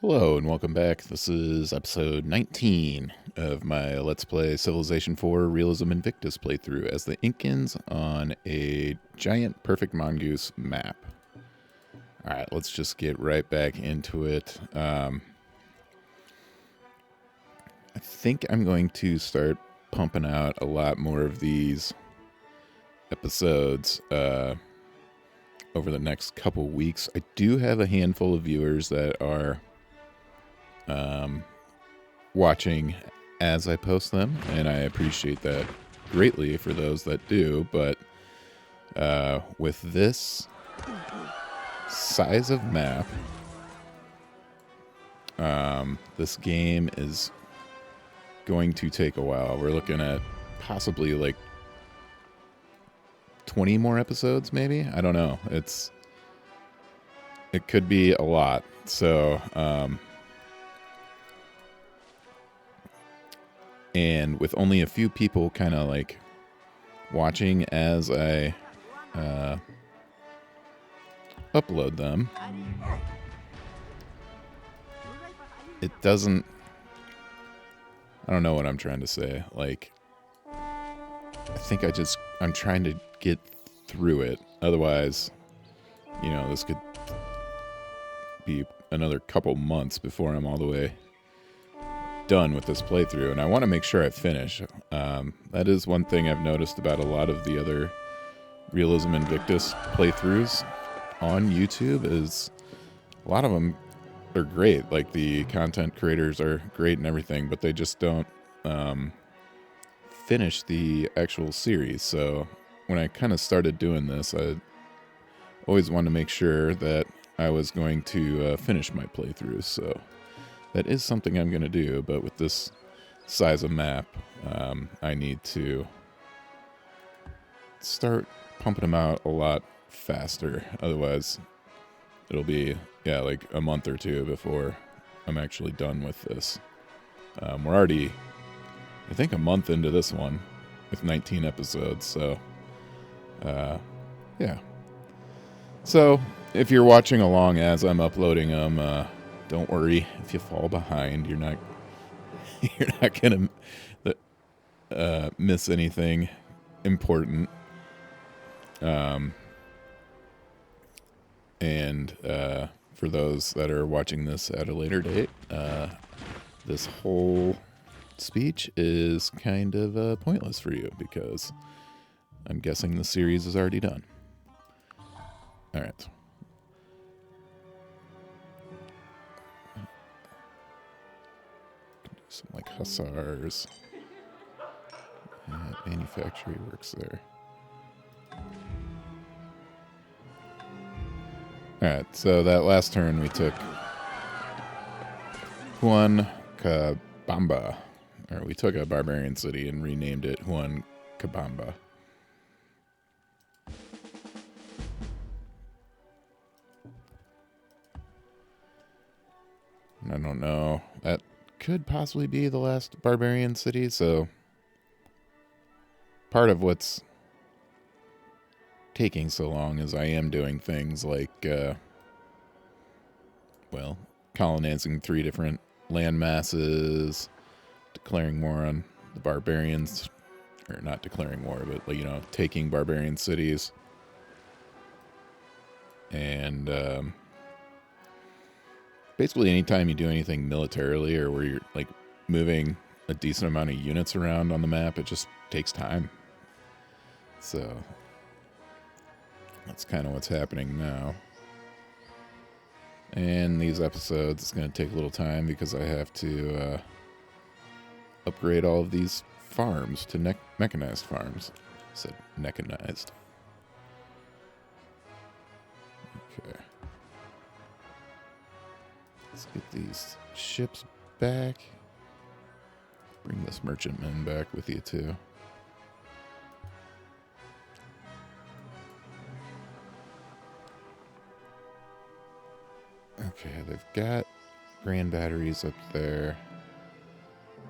Hello and welcome back. This is episode 19 of my Let's Play Civilization 4 Realism Invictus playthrough as the Incans on a giant Perfect Mongoose map. Alright, let's just get right back into it. I think I'm going to start pumping out a lot more of these episodes over the next couple weeks. I do have a handful of viewers that are watching as I post them, and I appreciate that greatly for those that do, but with this size of map, this game is going to take a while. We're looking at possibly like 20 more episodes, maybe? I don't know. It could be a lot. So, and with only a few people kind of like watching as I upload them, it doesn't, I don't know what I'm trying to say. Like, I think I'm trying to get through it. Otherwise, this could be another couple months before I'm all the way done with this playthrough, and I want to make sure I finish. That is one thing I've noticed about a lot of the other Realism Invictus playthroughs on YouTube is a lot of them are great. Like, the content creators are great and everything, but they just don't finish the actual series. So when I kind of started doing this, I always wanted to make sure that I was going to finish my playthroughs. So that is something I'm going to do, but with this size of map, I need to start pumping them out a lot faster. Otherwise, it'll be, like a month or two before I'm actually done with this. We're already, I think, a month into this one with 19 episodes, so, yeah. So, if you're watching along as I'm uploading them, don't worry if you fall behind. You're not gonna miss anything important. And for those that are watching this at a later date, this whole speech is kind of pointless for you because I'm guessing the series is already done. All right. Some like hussars. Yeah, manufactory works there. Alright, so that last turn we took Juan Cabamba. Or we took a barbarian city and renamed it Juan Cabamba. I don't know. That could possibly be the last barbarian city, so part of what's taking so long is I am doing things like, colonizing 3 different land masses, declaring war on the barbarians, or not declaring war, but, taking barbarian cities. And basically anytime you do anything militarily or where you're like moving a decent amount of units around on the map, it just takes time. So that's kind of what's happening now. And these episodes, it's going to take a little time because I have to upgrade all of these farms to mechanized farms. I said mechanized. Okay. Let's get these ships back. Bring this merchantman back with you too. Okay, they've got grand batteries up there.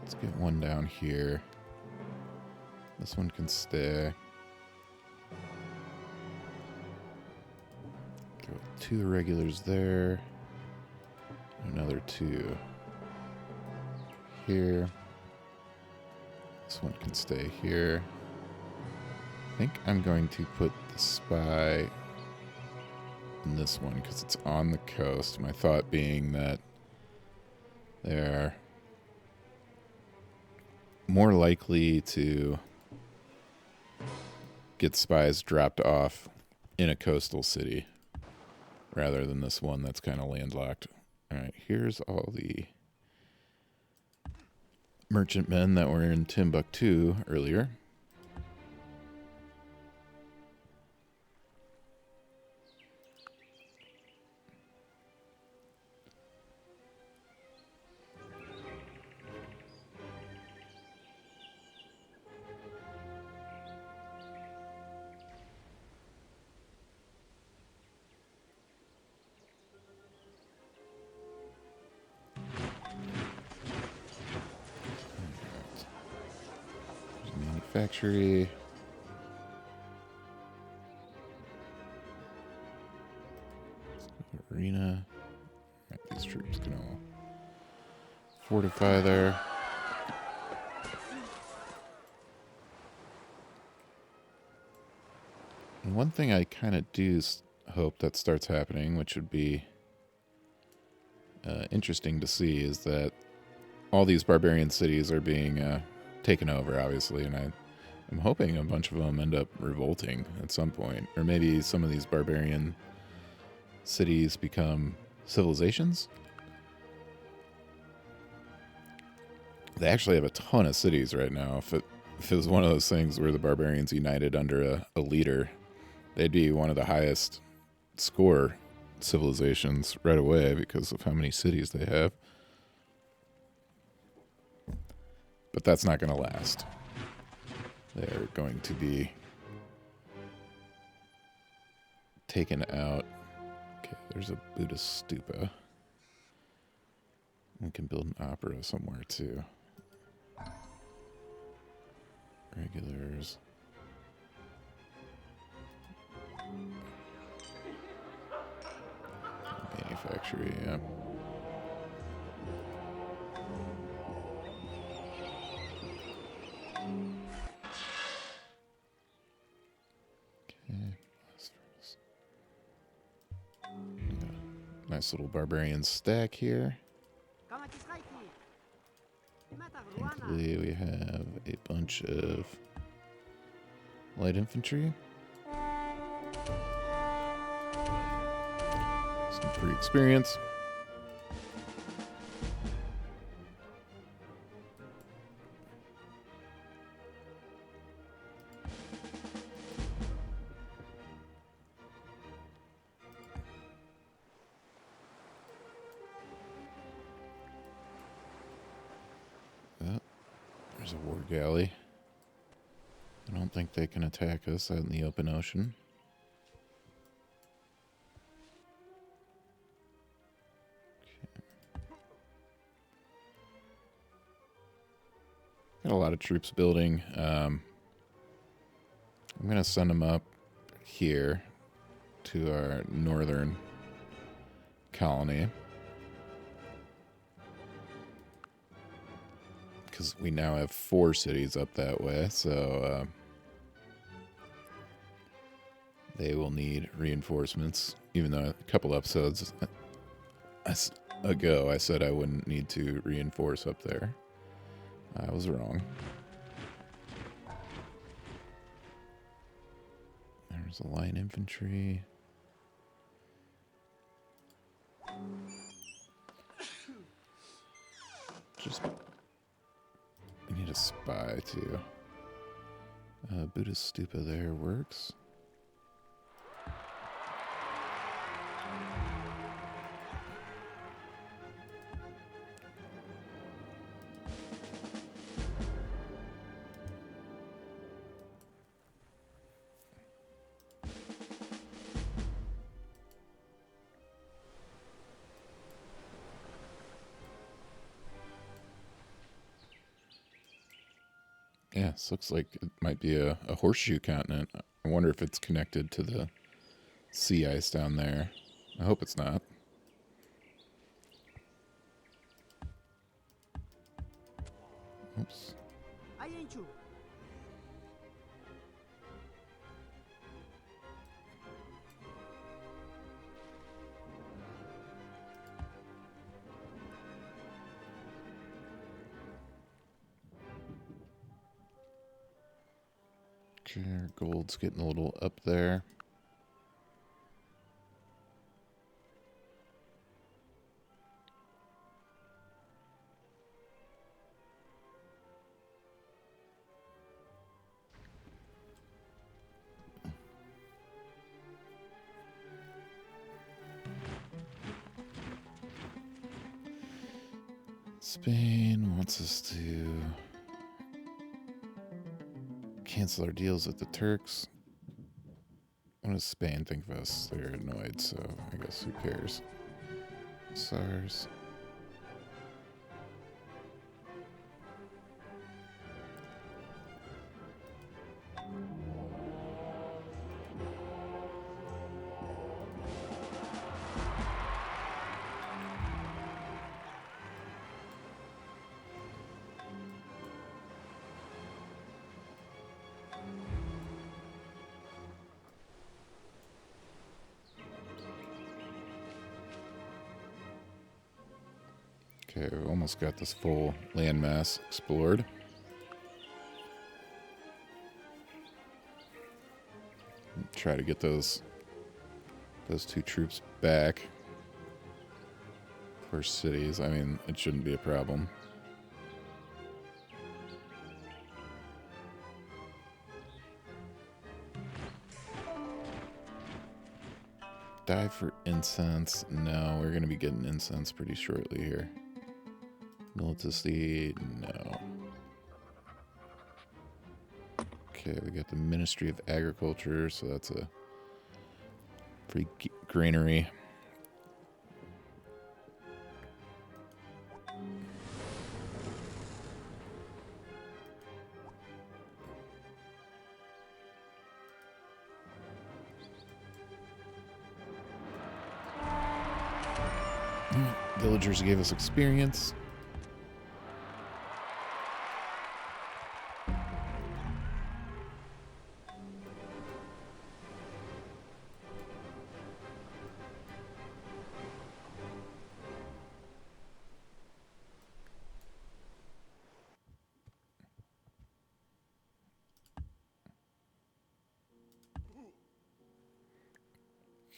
Let's get one down here. This one can stay. Go with 2 regulars there. Another 2 here. This one can stay here. I think I'm going to put the spy in this one because it's on the coast. My thought being that they're more likely to get spies dropped off in a coastal city rather than this one that's kind of landlocked. Alright, here's all the merchantmen that were in Timbuktu earlier. Manufactory. Arena. Right, these troops can all fortify there. And one thing I kind of do hope that starts happening, which would be interesting to see, is that all these barbarian cities are being taken over, obviously, and I'm hoping a bunch of them end up revolting at some point. Or maybe some of these barbarian cities become civilizations. They actually have a ton of cities right now. If it was one of those things where the barbarians united under a leader, they'd be one of the highest score civilizations right away because of how many cities they have. But that's not going to last. They're going to be taken out. Okay, there's a Buddhist stupa. We can build an opera somewhere too. Regulars. Manufactory, yeah. Nice little barbarian stack here. Thankfully, we have a bunch of light infantry. Some free experience. There's a war galley. I don't think they can attack us out in the open ocean. Okay. Got a lot of troops building. I'm going to send them up here to our northern colony. Because we now have 4 cities up that way, so they will need reinforcements. Even though a couple episodes ago I said I wouldn't need to reinforce up there. I was wrong. There's a light infantry. Just... we need a spy, too. Buddhist stupa there works. Yeah, this looks like it might be a horseshoe continent. I wonder if it's connected to the sea ice down there. I hope it's not. Oops. I ain't you. Okay, our gold's getting a little up there. Spain wants us to cancel our deals with the Turks. What does Spain think of us? They're annoyed, so I guess who cares? SARS. Okay, we almost got this full landmass explored. Try to get those two troops back for cities. I mean, it shouldn't be a problem. Die for incense. No, we're going to be getting incense pretty shortly here. Militancy, no. Okay, we got the Ministry of Agriculture, so that's a free granary. Villagers gave us experience.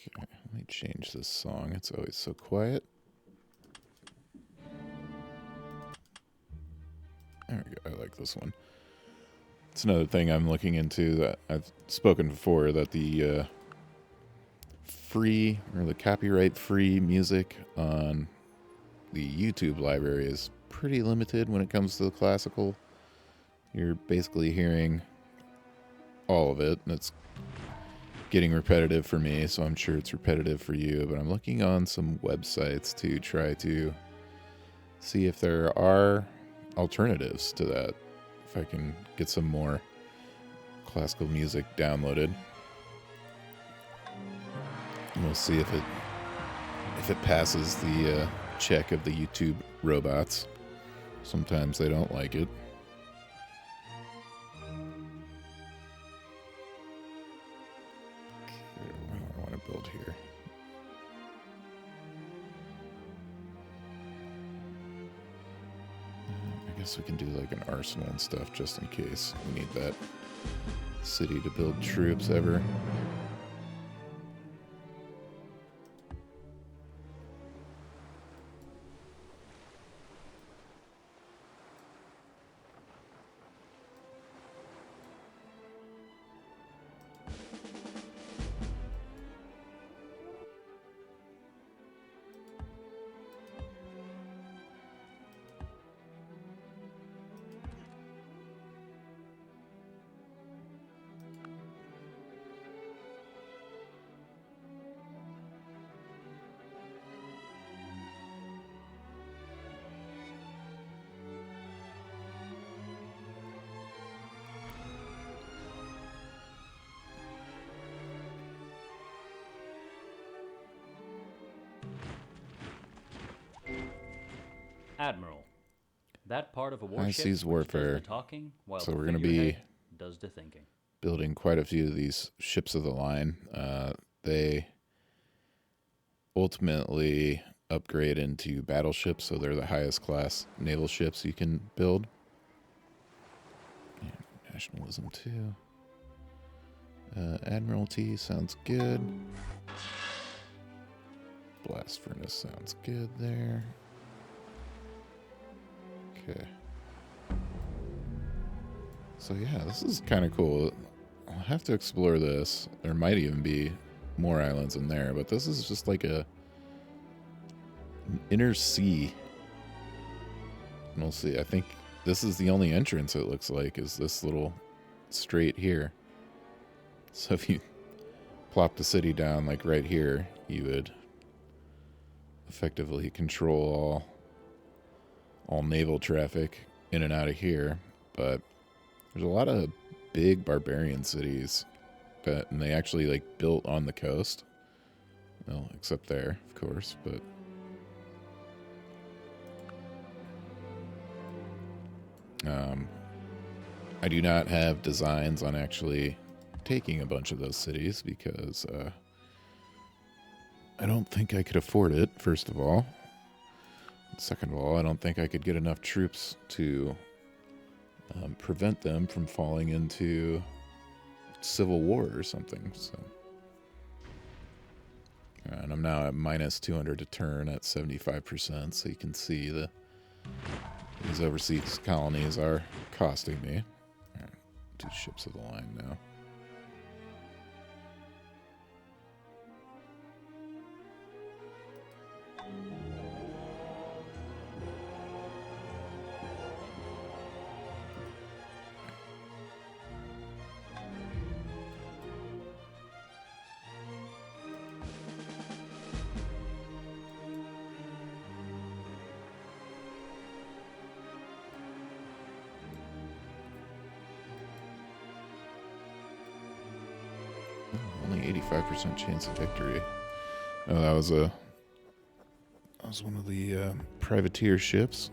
Okay, let me change this song. It's always so quiet. There we go. I like this one. It's another thing I'm looking into that I've spoken before, that the free or the copyright-free music on the YouTube library is pretty limited when it comes to the classical. You're basically hearing all of it, and it's getting repetitive for me, so I'm sure it's repetitive for you, but I'm looking on some websites to try to see if there are alternatives to that, if I can get some more classical music downloaded. And we'll see if it passes the check of the YouTube robots. Sometimes they don't like it. Okay, what do I want to build here? I guess we can do like an arsenal and stuff just in case we need that city to build troops ever. Admiral, That part of a High warship seas which does warfare. the talking, while So the we're going to figurehead be does the thinking. building quite a few of these ships of the line. They ultimately upgrade into battleships, so they're the highest class naval ships you can build. Yeah, nationalism too. Admiralty sounds good. Blast furnace sounds good there. Okay. So yeah, this is kind of cool. I'll have to explore this. There might even be more islands in there, but this is just like an inner sea. And we'll see. I think this is the only entrance, it looks like, is this little strait here. So if you plop the city down like right here, you would effectively control all naval traffic in and out of here. But there's a lot of big barbarian cities and they actually like built on the coast. Well, except there, of course, but I do not have designs on actually taking a bunch of those cities because I don't think I could afford it, first of all. Second of all, I don't think I could get enough troops to prevent them from falling into civil war or something. So, and I'm now at minus 200 to turn at 75%, so you can see these overseas colonies are costing me. All right, 2 ships of the line now. Only 85% chance of victory. Oh, that was one of the privateer ships.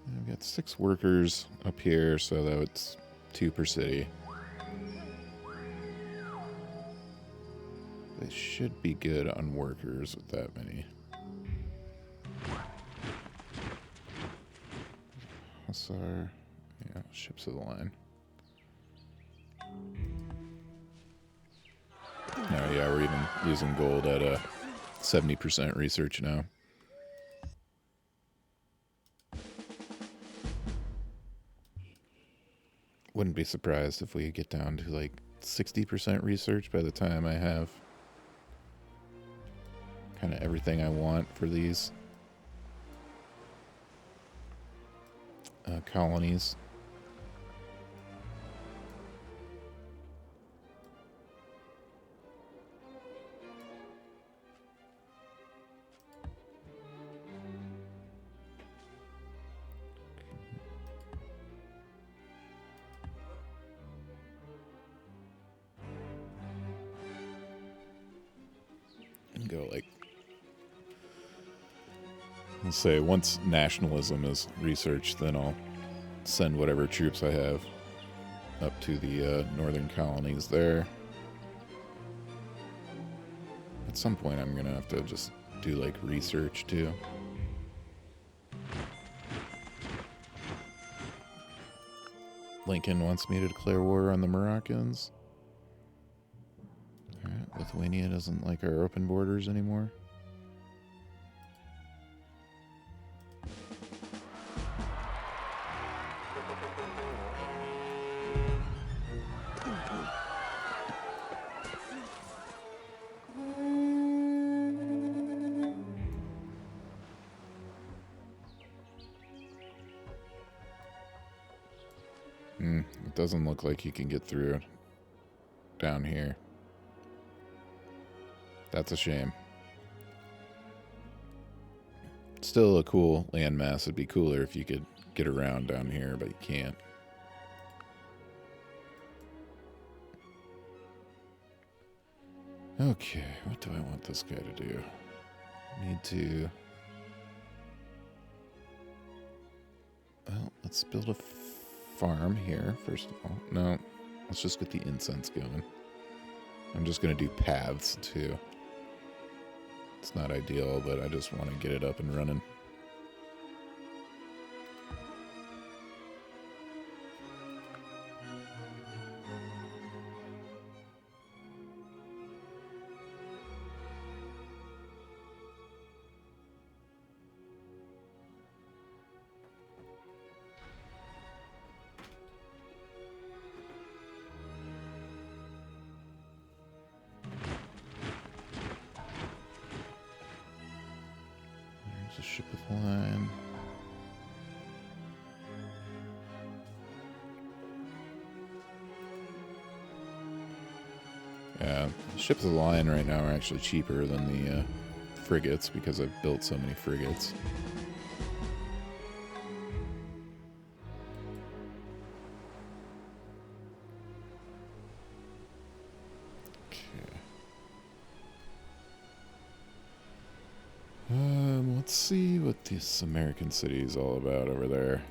I've got 6 workers up here, so that's 2 per city. They should be good on workers with that many. Hussar, yeah, ships of the line. Oh yeah, we're even using gold at a 70% research now. Wouldn't be surprised if we get down to like 60% research by the time I have kind of everything I want for these colonies. And go like, let's say once nationalism is researched, then I'll send whatever troops I have up to the northern colonies there. At some point I'm gonna have to just do like research too. Lincoln wants me to declare war on the Moroccans. Alright, Lithuania doesn't like our open borders anymore. It doesn't look like you can get through down here. That's a shame. Still a cool landmass. It'd be cooler if you could get around down here, but you can't. Okay, what do I want this guy to do? Need to... Well, let's build a farm here, first of all. No, let's just get the incense going. I'm just going to do paths, too. It's not ideal, but I just want to get it up and running. There's a ship with line. Yeah, ships of the line right now are actually cheaper than the frigates because I've built so many frigates. Okay. Let's see what this American city is all about over there.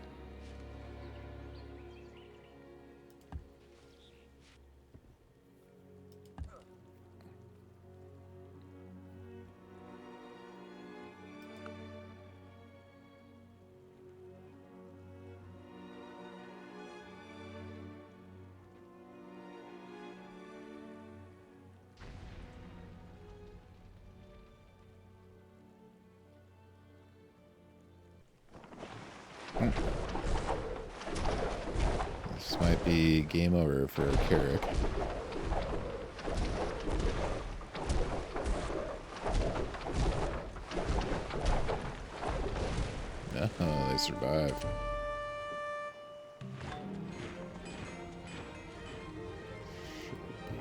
This might be game over for Carrick. No, they survived.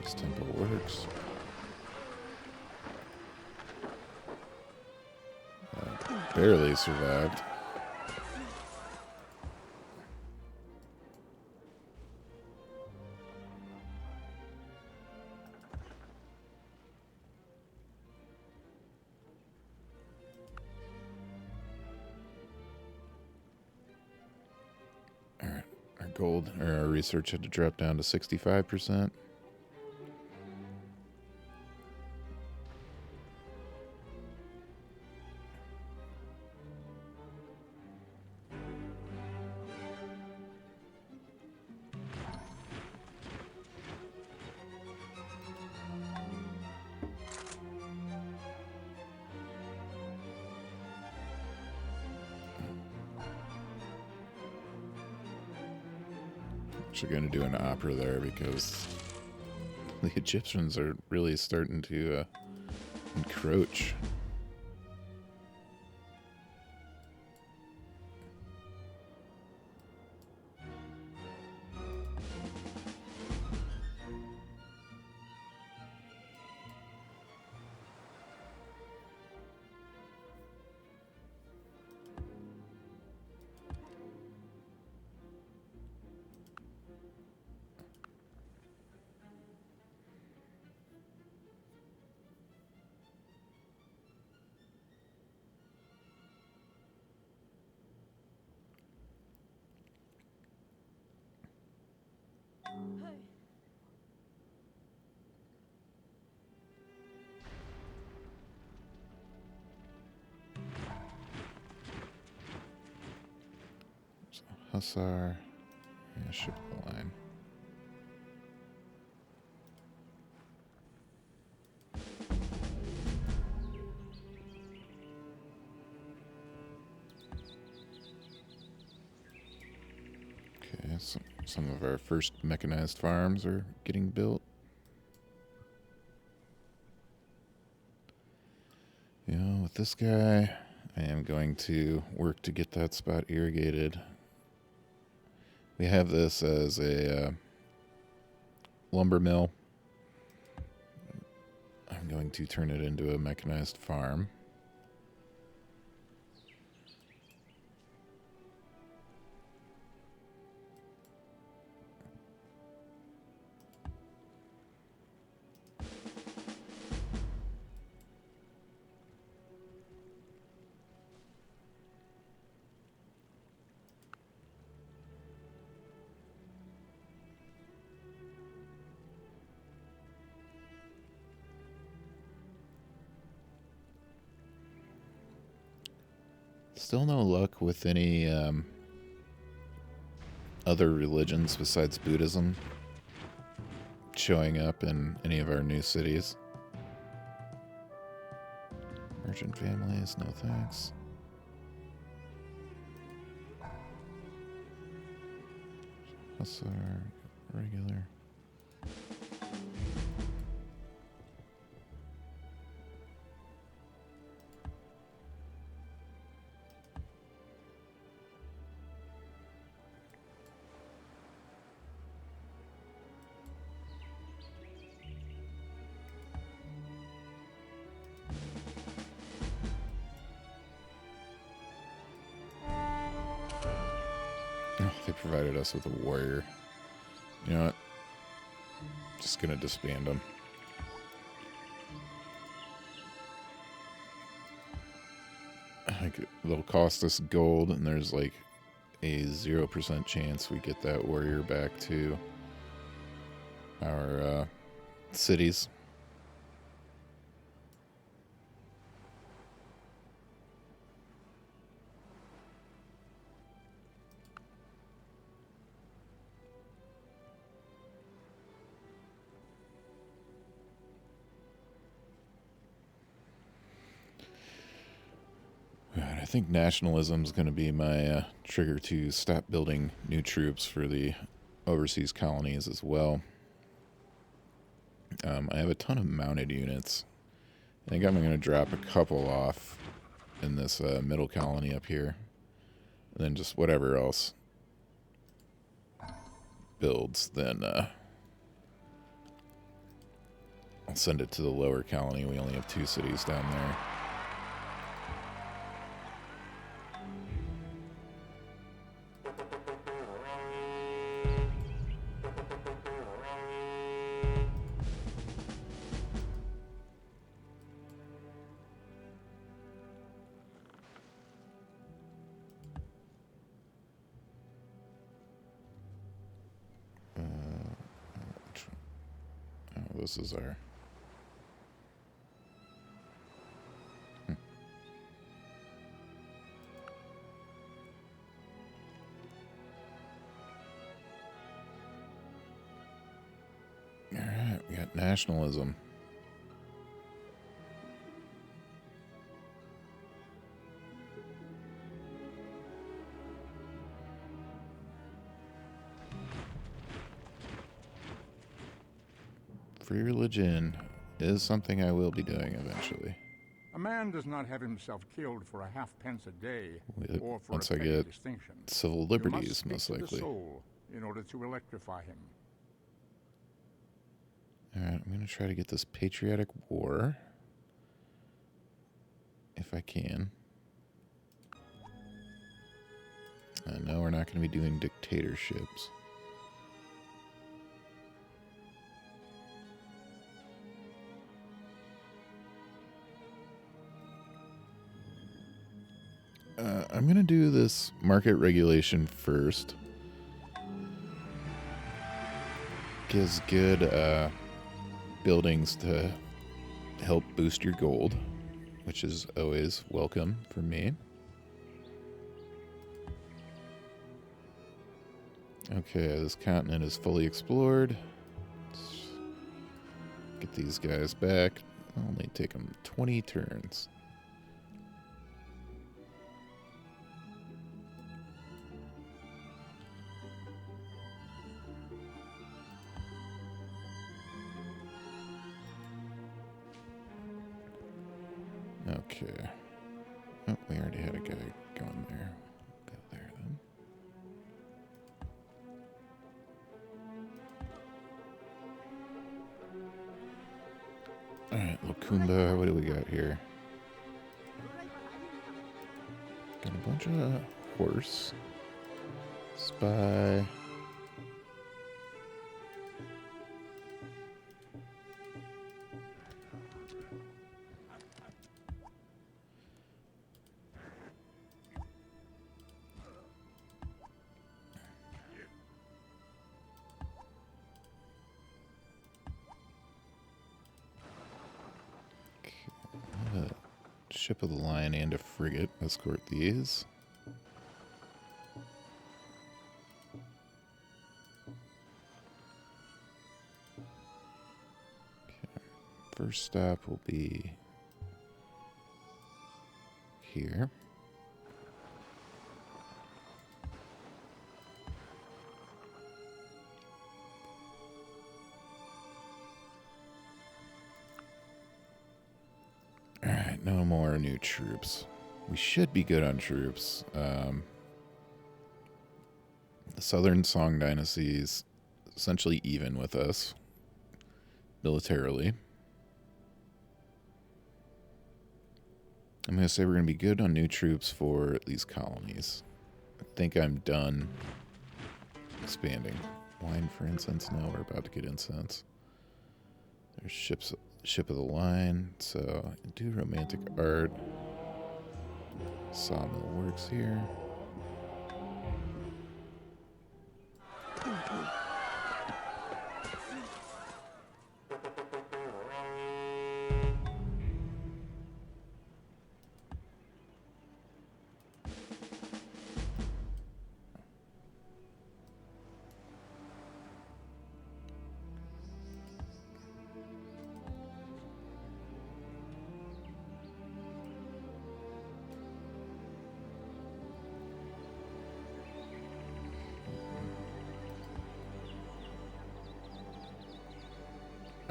Base tempo works. Barely survived. Alright, our gold, or our research had to drop down to 65%. Actually going to do an opera there because the Egyptians are really starting to encroach. So Hussar, yeah, ship the line. Okay, some of our first mechanized farms are getting built. You know, with this guy, I am going to work to get that spot irrigated. We have this as a lumber mill. I'm going to turn it into a mechanized farm. Still no luck with any other religions besides Buddhism showing up in any of our new cities. Merchant families, no thanks. What's our regular? They provided us with a warrior. You know what? Just gonna disband them. Like, they'll cost us gold, and there's like a 0% chance we get that warrior back to our cities. I think nationalism is going to be my trigger to stop building new troops for the overseas colonies as well. I have a ton of mounted units. I think I'm going to drop a couple off in this middle colony up here. And then just whatever else builds, then I'll send it to the lower colony. We only have 2 cities down there. This is our... Alright, we got nationalism. Free religion is something I will be doing eventually. A man does not have himself killed for a halfpence a day, or for Once a I get distinction. civil liberties, most You must speak to likely. the soul in order to electrify him. Alright, I'm going to try to get this patriotic war. If I can. No, we're not going to be doing dictatorships. I'm going to do this market regulation first. Gives good buildings to help boost your gold, which is always welcome for me. Okay, this continent is fully explored. Let's get these guys back. It'll only take them 20 turns. Okay. Oh, we already had a guy going there. Go there then. Kumba, what do we got here? Got a bunch of horse. Spy. Ship of the Line and a frigate escort these. Okay. First stop will be here. Alright, no more new troops. We should be good on troops. The Southern Song Dynasty is essentially even with us militarily. I'm going to say we're going to be good on new troops for these colonies. I think I'm done expanding. Wine for incense? No, we're about to get incense. There's Ship of the Line. So, do romantic art. Sawmill works here.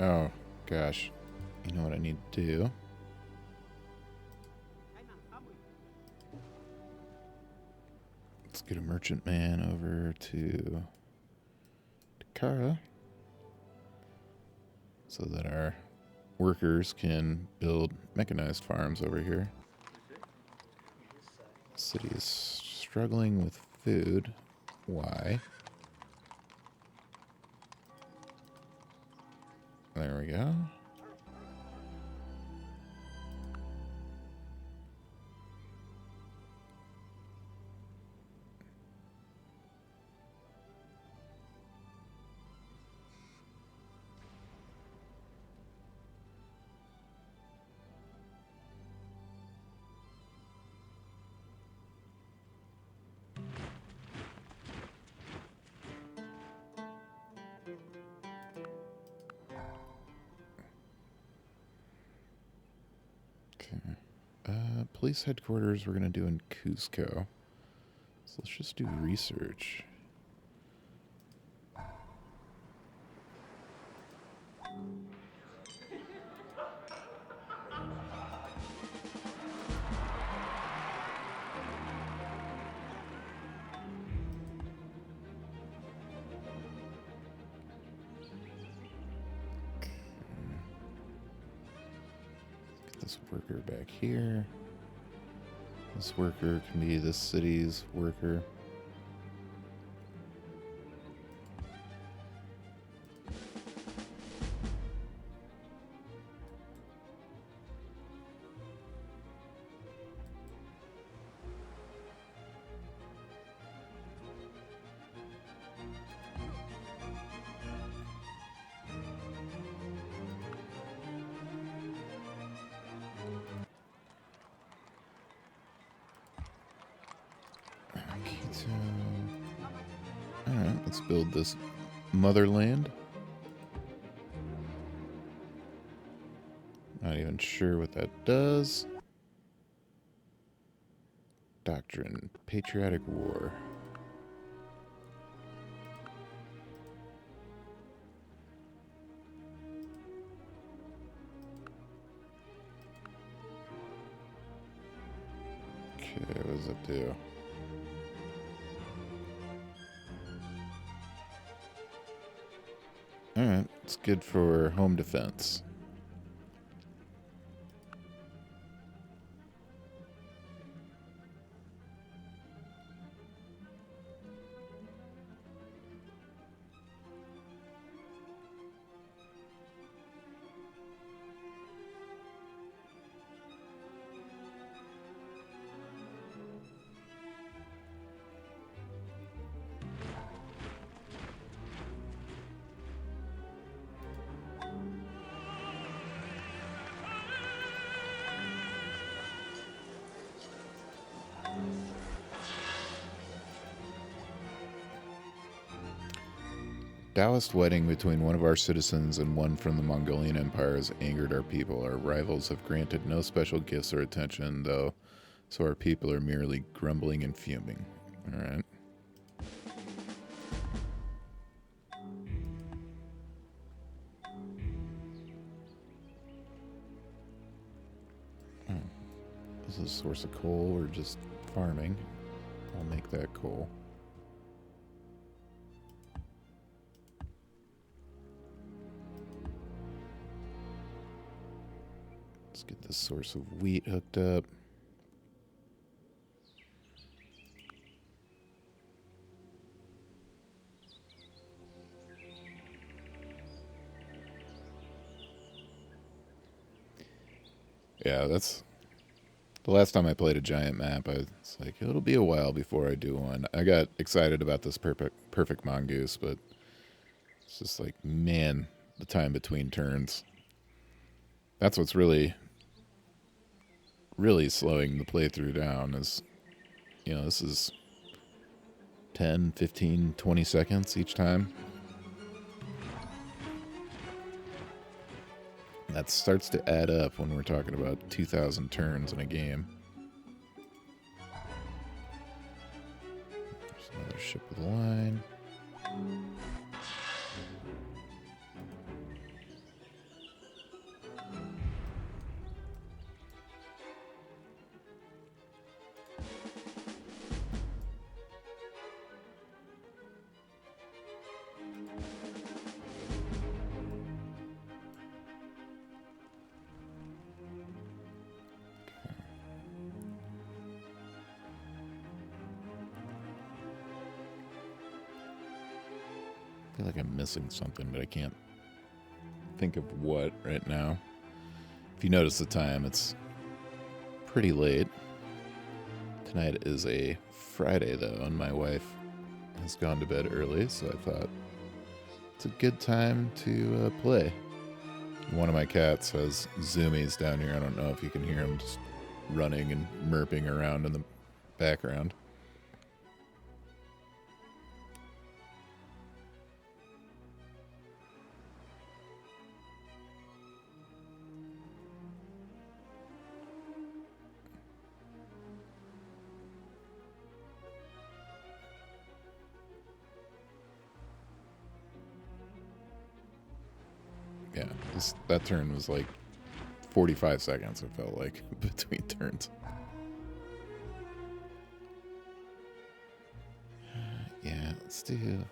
Oh, gosh. You know what I need to do? Let's get a merchantman over to Takara so that our workers can build mechanized farms over here. City is struggling with food. Why? There we go. Police headquarters we're going to do in Cusco. So let's just do research. Get this worker back here. This worker can be this city's worker. Alright, let's build this motherland. Not even sure what that does. Doctrine, patriotic war. Okay, what does it do? Alright, it's good for home defense. Taoist wedding between one of our citizens and one from the Mongolian Empire has angered our people. Our rivals have granted no special gifts or attention, though, so our people are merely grumbling and fuming. Alright. This is a source of coal or just farming. I'll make that coal. Let's get this source of wheat hooked up. Yeah, that's... The last time I played a giant map, I was like, it'll be a while before I do one. I got excited about this Perfect Mongoose, but it's just like, man, the time between turns. That's what's really slowing the playthrough down is, you know, this is 10, 15, 20 seconds each time. That starts to add up when we're talking about 2,000 turns in a game. There's another ship with a line. I feel like I'm missing something, but I can't think of what right now. If you notice the time, it's pretty late. Tonight is a Friday, though, and my wife has gone to bed early, so I thought it's a good time to play. One of my cats has zoomies down here. I don't know if you can hear him just running and murping around in the background. Yeah, that turn was like 45 seconds, it felt like, between turns. Yeah, let's do...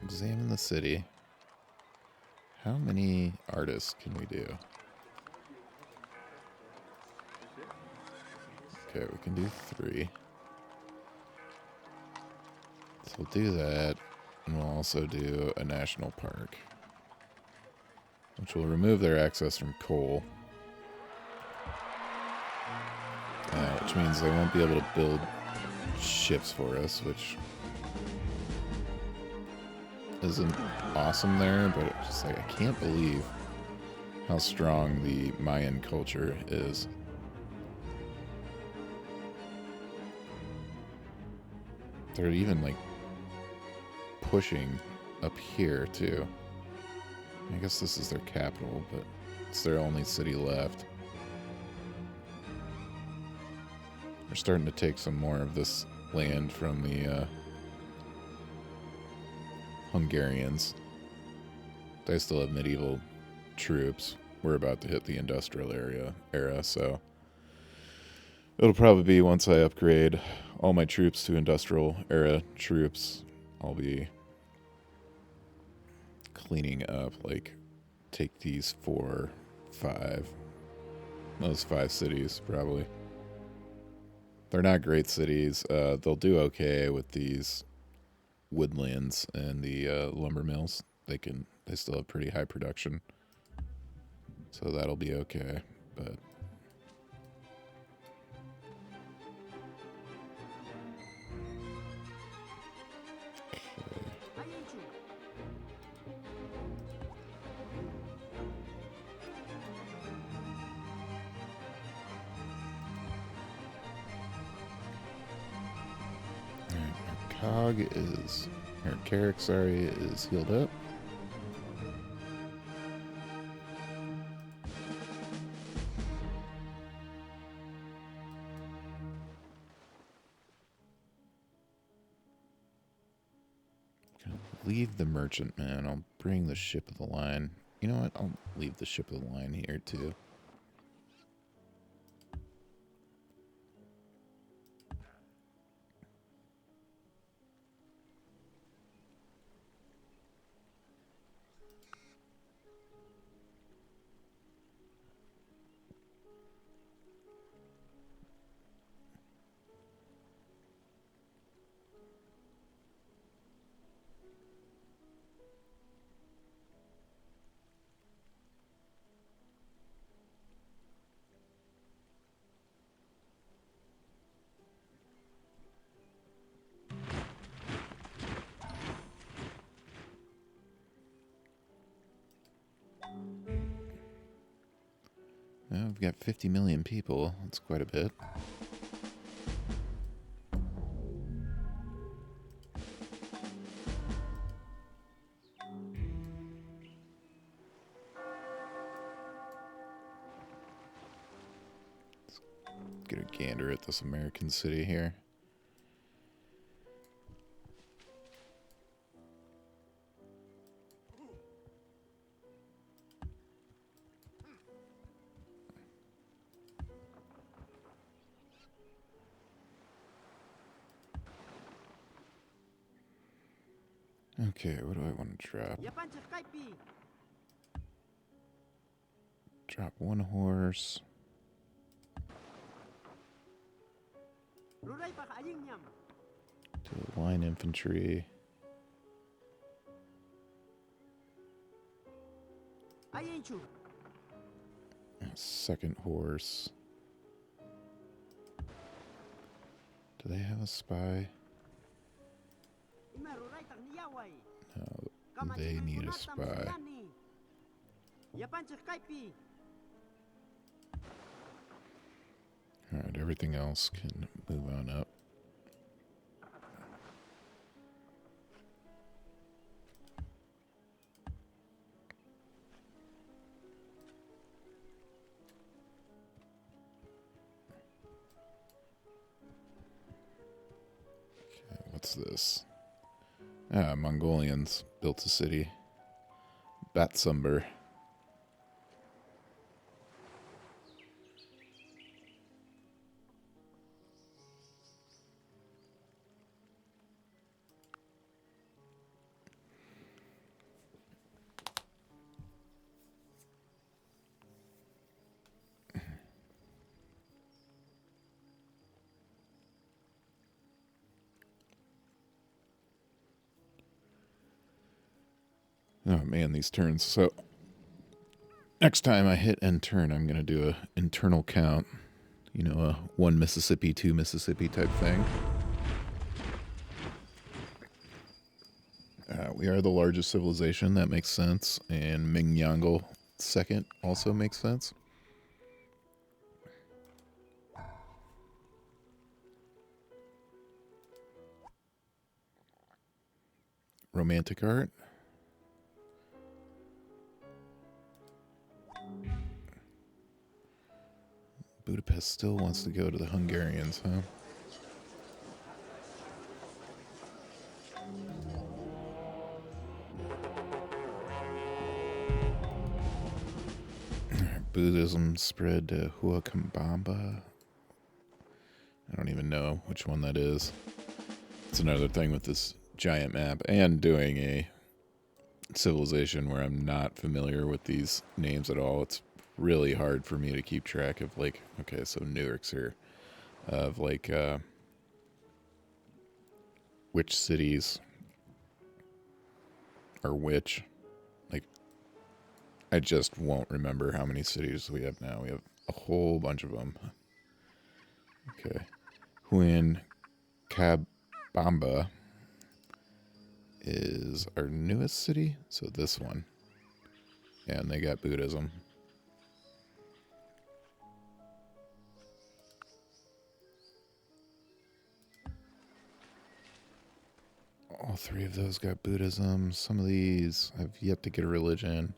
Examine the city. How many artists can we do? Okay, we can do 3. So we'll do that. And we'll also do a national park, which will remove their access from coal. Which means they won't be able to build ships for us, which isn't awesome there, but it's just like, I can't believe how strong the Mayan culture is. They're even like pushing up here too. I guess this is their capital, but it's their only city left. They're starting to take some more of this land from the Hungarians. They still have medieval troops. We're about to hit the industrial era, so it'll probably be once I upgrade all my troops to industrial era troops, I'll be cleaning up, like, take these 4, 5, those 5 cities, probably. They're not great cities. They'll do okay with these woodlands and the lumber mills. They still have pretty high production, so that'll be okay, but... Cog is, or Carrick, sorry, is healed up. Leave the merchantman. I'll bring the ship of the line. You know what? I'll leave the ship of the line here too. Well, we've got 50 million people. That's quite a bit. Let's get a gander at this American city here. Okay, what do I want to drop? Drop one horse. To line infantry. A second horse. Do they have a spy? No, they need a spy. Alright, everything else can move on up. Okay, what's this? Ah, Mongolians built a city. Batsumber. Oh man, these turns. So next time I hit end turn, I'm going to do a internal count. You know, a 1 Mississippi, 2 Mississippi type thing. We are the largest civilization. That makes sense. And Mingyangel second also makes sense. Romantic art. Budapest still wants to go to the Hungarians, huh? Buddhism spread to Huacambamba. I don't even know which one that is. It's another thing with this giant map and doing a civilization where I'm not familiar with these names at all. It's really hard for me to keep track of, like, okay, so Newark's here, of like which cities are which. Like, I just won't remember how many cities we have now. We have a whole bunch of them. Okay. Huin Kabamba is our newest city, so this one. And they got Buddhism. All three of those got Buddhism. Some of these I've yet to get a religion.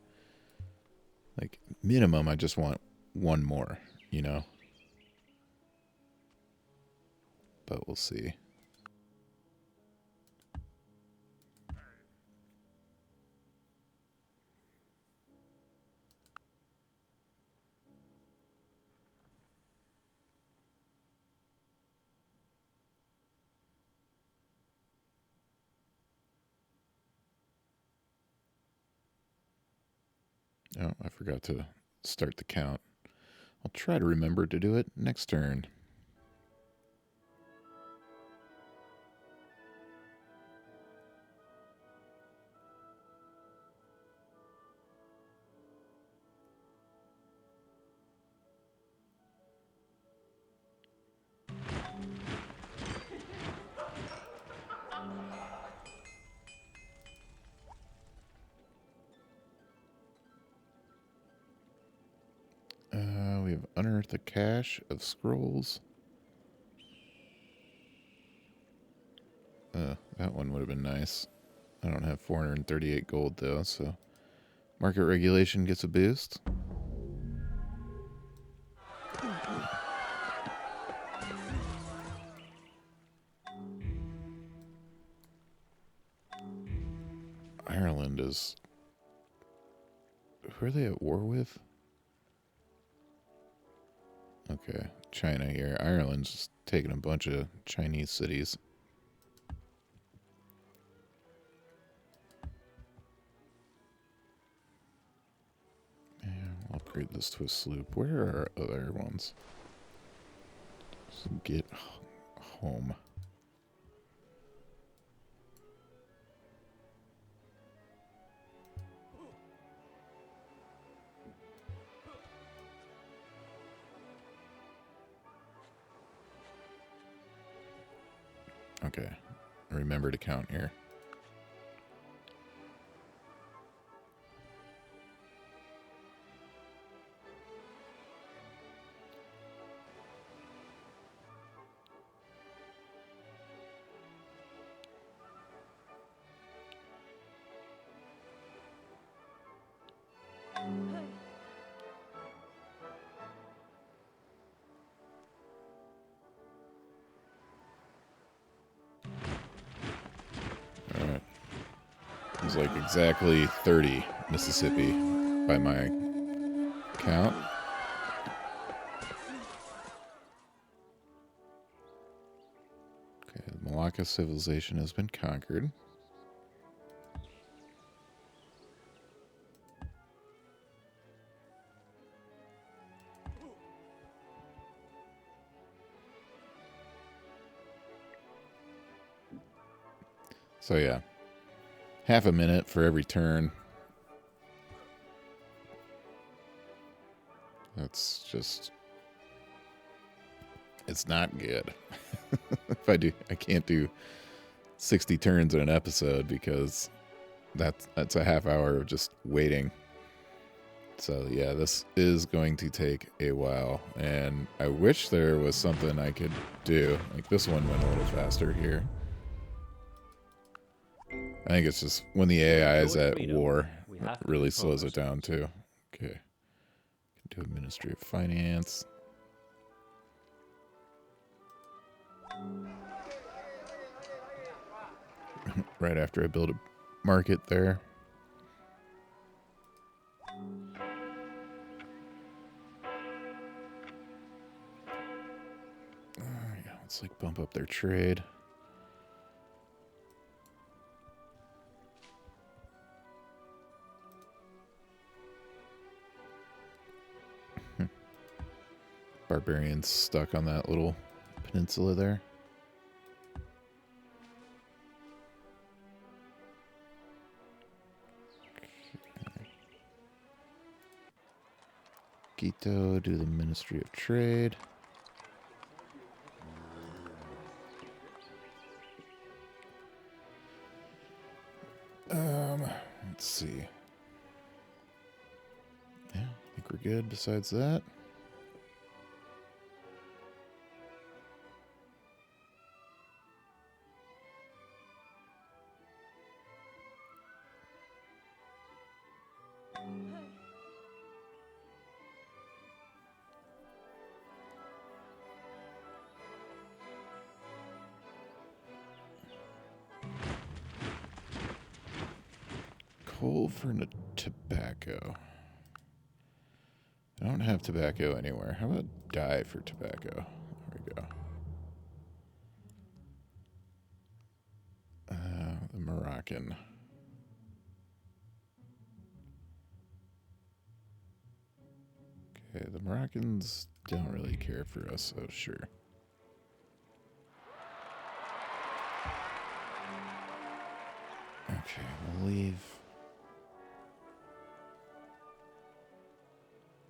Like, minimum, I just want one more, you know? But we'll see. Oh, I forgot to start the count. I'll try to remember to do it next turn. We have unearthed a cache of scrolls. That one would have been nice. I don't have 438 gold though, so market regulation gets a boost. Ireland is... Who are they at war with? Okay, China here. Ireland's just taking a bunch of Chinese cities. I'll upgrade this to a sloop. Where are other ones? Just get home. Okay, remember to count here. Alright. It was like exactly 30 Mississippi by my count. Okay, the Malacca civilization has been conquered. So yeah, half a minute for every turn. That's just... It's not good. I can't do 60 turns in an episode because that's a half hour of just waiting. So yeah, this is going to take a while, and I wish there was something I could do. Like this one went a little faster here. I think it's just when the AI is at war, it really slows it down too. Okay. Can do a Ministry of Finance. Right after I build a market there. Yeah, let's like bump up their trade. Barbarians stuck on that little peninsula there. Quito, do the Ministry of Trade. Let's see. Yeah, I think we're good besides that. Coal for tobacco. I don't have tobacco anywhere. How about dye for tobacco? There we go. The Moroccan. Okay, the Moroccans don't really care for us, so sure. Okay, we'll leave.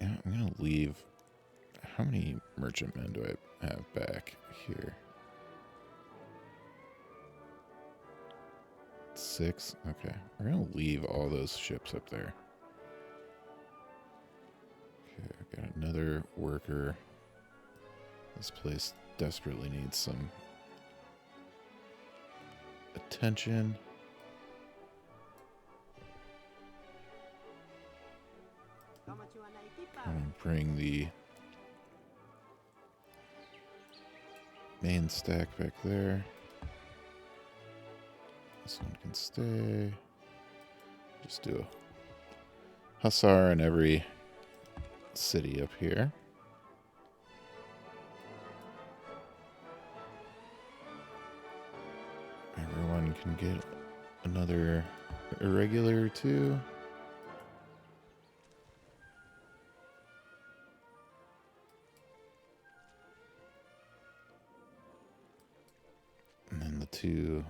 Yeah, I'm gonna leave. How many merchantmen do I have back here? 6? Okay, we're gonna leave all those ships up there. Okay, I've got another worker. This place desperately needs some attention. I'm gonna bring the main stack back there. This one can stay. Just do a hussar in every city up here. Everyone can get another irregular or two. And then the 2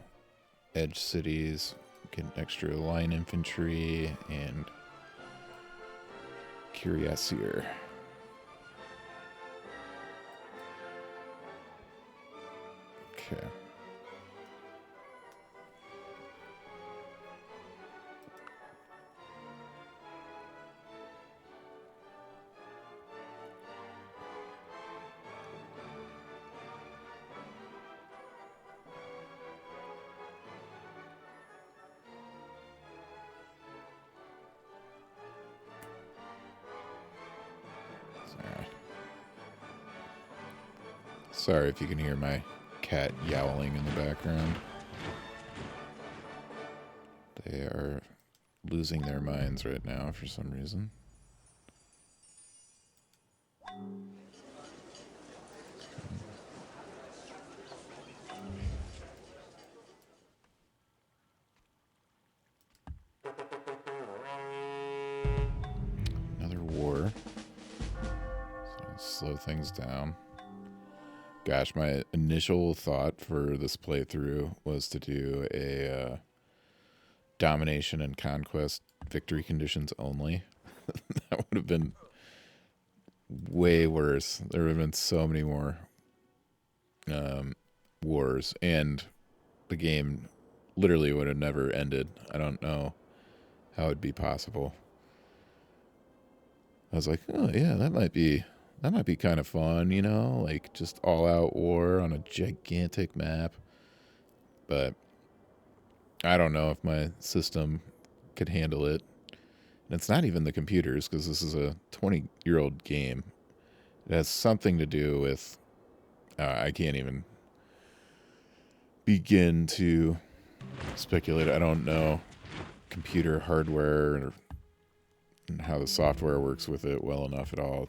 edge cities get extra line infantry and cuirassier. Okay. Sorry if you can hear my cat yowling in the background. They are losing their minds right now for some reason. Another war. So slow things down. Gosh, my initial thought for this playthrough was to do a domination and conquest victory conditions only. That would have been way worse. There would have been so many more wars, and the game literally would have never ended. I don't know how it'd be possible. I was like, oh yeah, that might be kind of fun, you know, like just all-out war on a gigantic map. But I don't know if my system could handle it. And it's not even the computers, because this is a 20-year-old game. It has something to do with... I can't even begin to speculate. I don't know computer hardware and how the software works with it well enough at all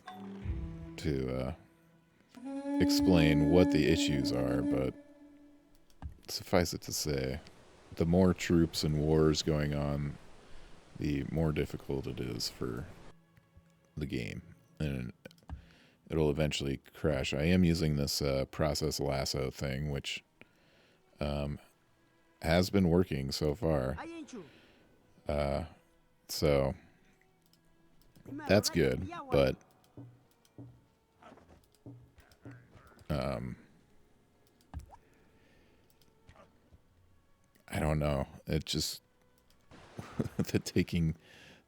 to explain what the issues are, but suffice it to say, the more troops and wars going on, the more difficult it is for the game, and it'll eventually crash. I am using this process lasso thing, which has been working so far. So that's good, but I don't know. It just the taking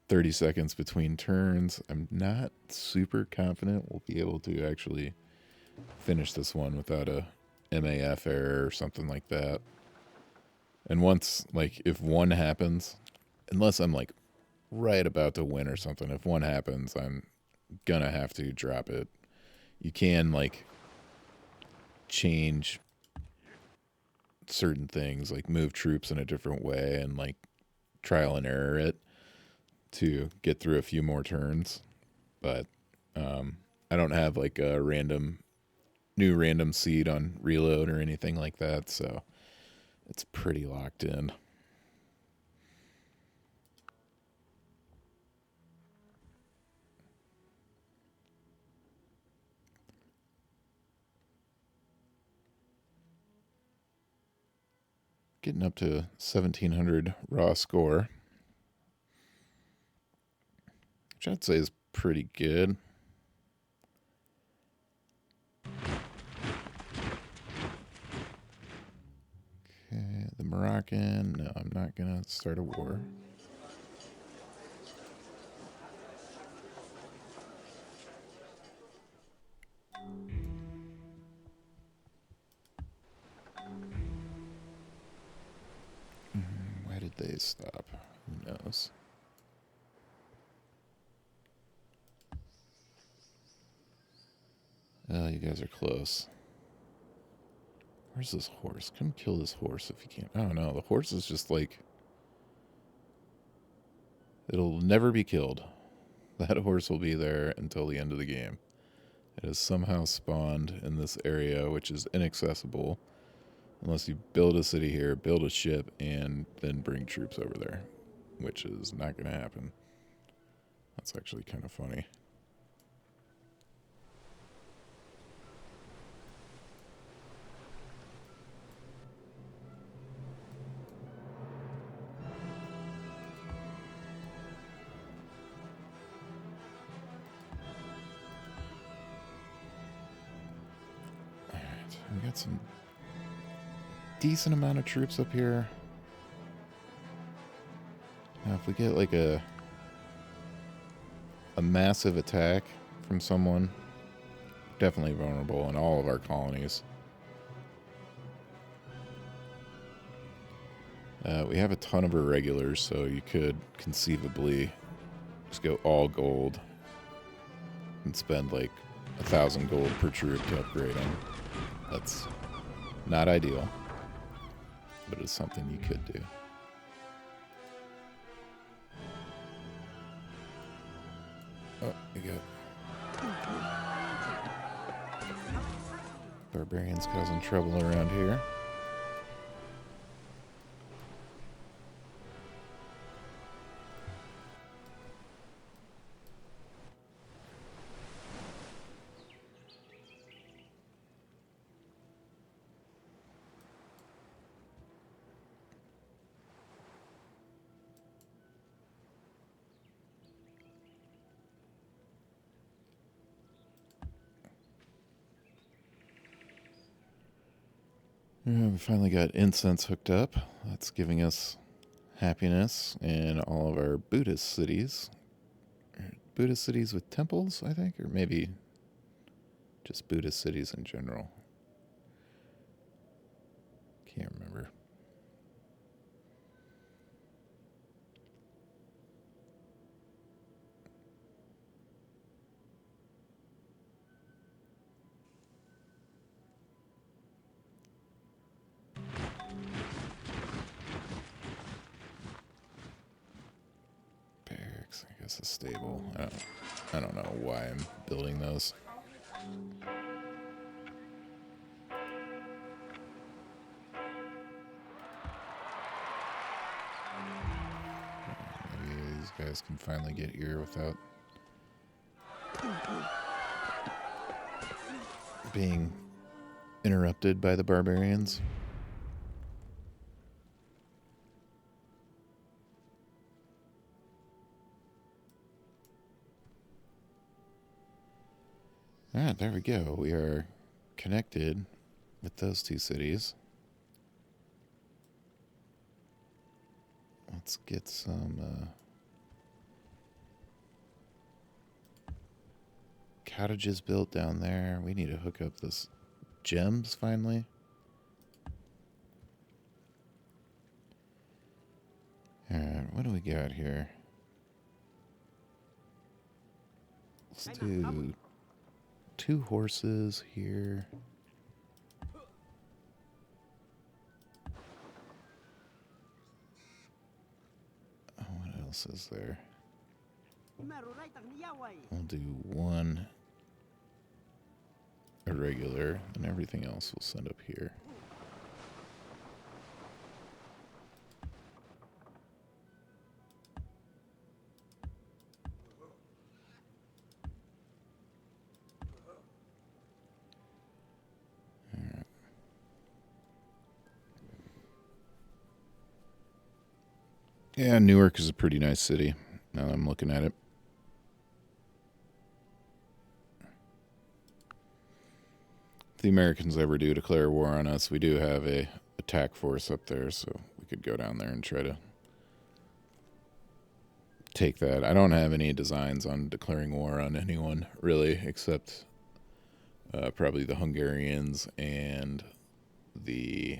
30 seconds between turns. I'm not super confident we'll be able to actually finish this one without a MAF error or something like that. And once, like, if one happens, unless I'm like right about to win or something, if one happens, I'm gonna have to drop it. You can like change certain things, like move troops in a different way and like trial and error it. to get through a few more turns, but I don't have like a new random seed on reload or anything like that, so it's pretty locked in. Getting up to 1,700 raw score, which I'd say is pretty good. Okay, the Moroccan. No, I'm not gonna start a war. Why did they stop? Who knows? Oh, you guys are close. Where's this horse? Come kill this horse if you can. I don't know. The horse is just like... It'll never be killed. That horse will be there until the end of the game. It has somehow spawned in this area, which is inaccessible. Unless you build a city here, build a ship, and then bring troops over there. Which is not going to happen. That's actually kind of funny. Alright, we got some decent amount of troops up here. Now if we get like a massive attack from someone, definitely vulnerable in all of our colonies. We have a ton of irregulars, so you could conceivably just go all gold and spend like 1,000 gold per troop to upgrade them. That's not ideal, but it's something you could do. Oh, we got barbarians causing trouble around here. We finally got incense hooked up. That's giving us happiness in all of our Buddhist cities. Buddhist cities with temples, I think, or maybe just Buddhist cities in general. Can't remember. Barracks, I guess a stable. I don't know why I'm building those. Maybe these guys can finally get here without being interrupted by the barbarians. Alright, there we go. We are connected with those two cities. Let's get some cottages built down there. We need to hook up this gems finally. Alright, what do we got here? Let's do 2 horses here. Oh, what else is there? We'll do one irregular, and everything else we'll send up here. Alright. Yeah, Newark is a pretty nice city, now that I'm looking at it. If the Americans ever do declare war on us, we do have a attack force up there, so we could go down there and try to take that. I don't have any designs on declaring war on anyone, really, except probably the Hungarians and the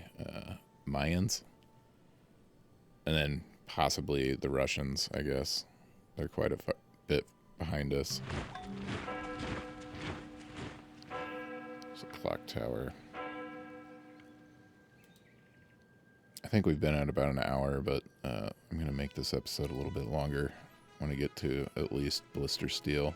Mayans. And then possibly the Russians, I guess. They're quite a bit behind us. Clock tower. I think we've been at about an hour, but I'm going to make this episode a little bit longer. I want to get to at least Blister Steel.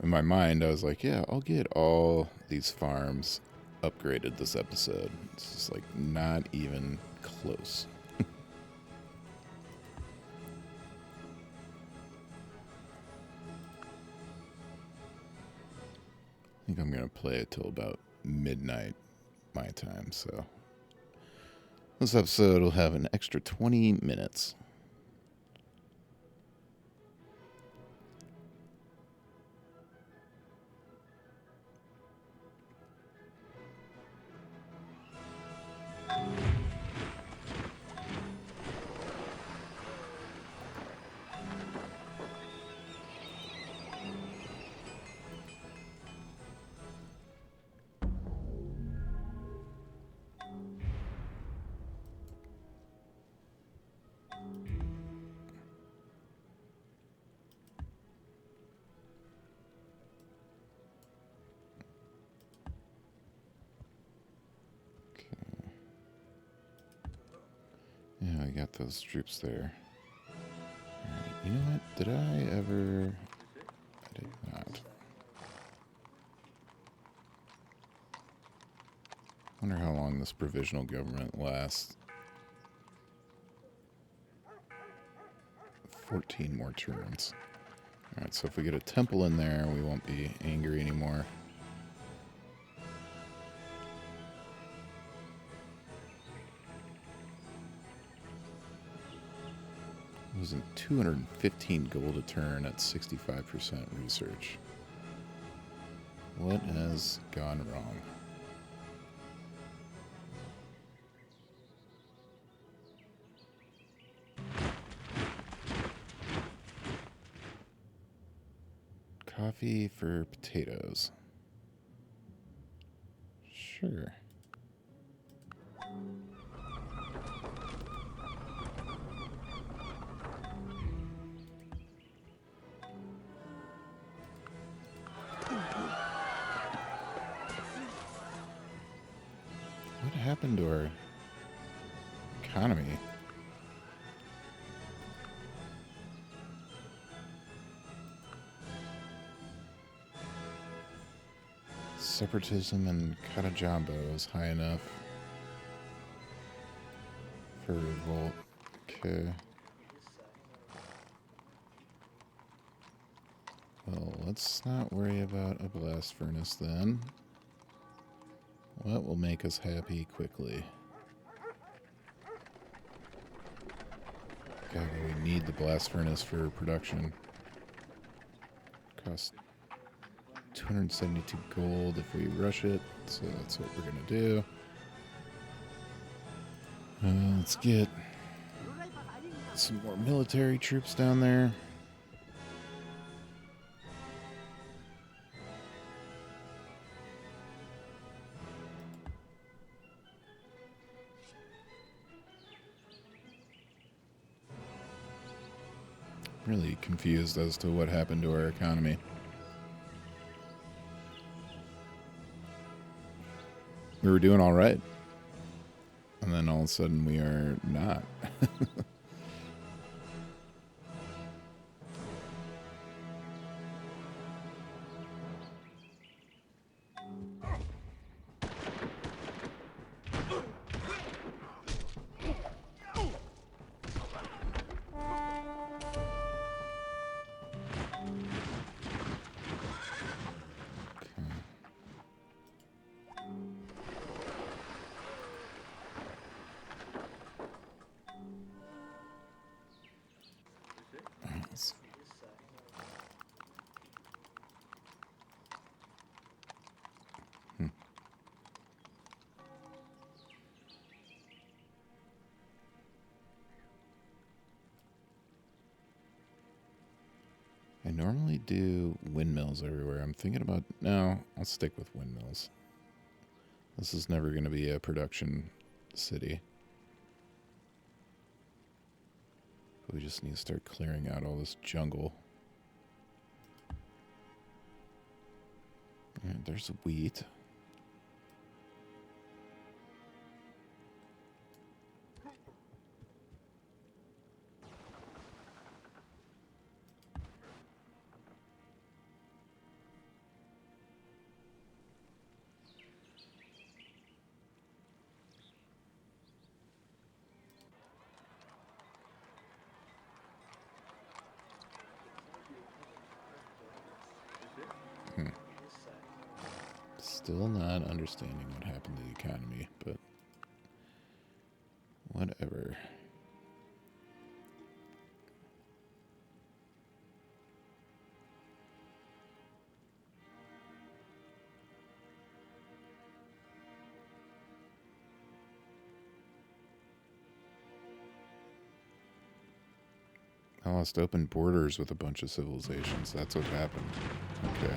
In my mind, I was like, yeah, I'll get all these farms upgraded this episode. It's just like not even close. I think I'm going to play it till about midnight my time, so this episode will have an extra 20 minutes. Yeah, I got those troops there. Alright, you know what? Did I ever... I did not. Wonder how long this provisional government lasts. 14 more turns. Alright, so if we get a temple in there, we won't be angry anymore. Losing 215 gold a turn at 65% research. What has gone wrong? Coffee for potatoes. Sure. What happened to our economy? Separatism and Katajambo is high enough for revolt. Okay. Well, let's not worry about a blast furnace then. What will make us happy quickly? God, we need the blast furnace for production. Cost 272 gold if we rush it, so that's what we're gonna do. Let's get some more military troops down there. Really confused as to what happened to our economy. We were doing all right. And then all of a sudden we are not. I normally do windmills everywhere. I'm thinking about... No, I'll stick with windmills. This is never going to be a production city. We just need to start clearing out all this jungle. Alright, there's wheat. Still not understanding what happened to the economy, but whatever. I lost open borders with a bunch of civilizations. That's what happened. Okay.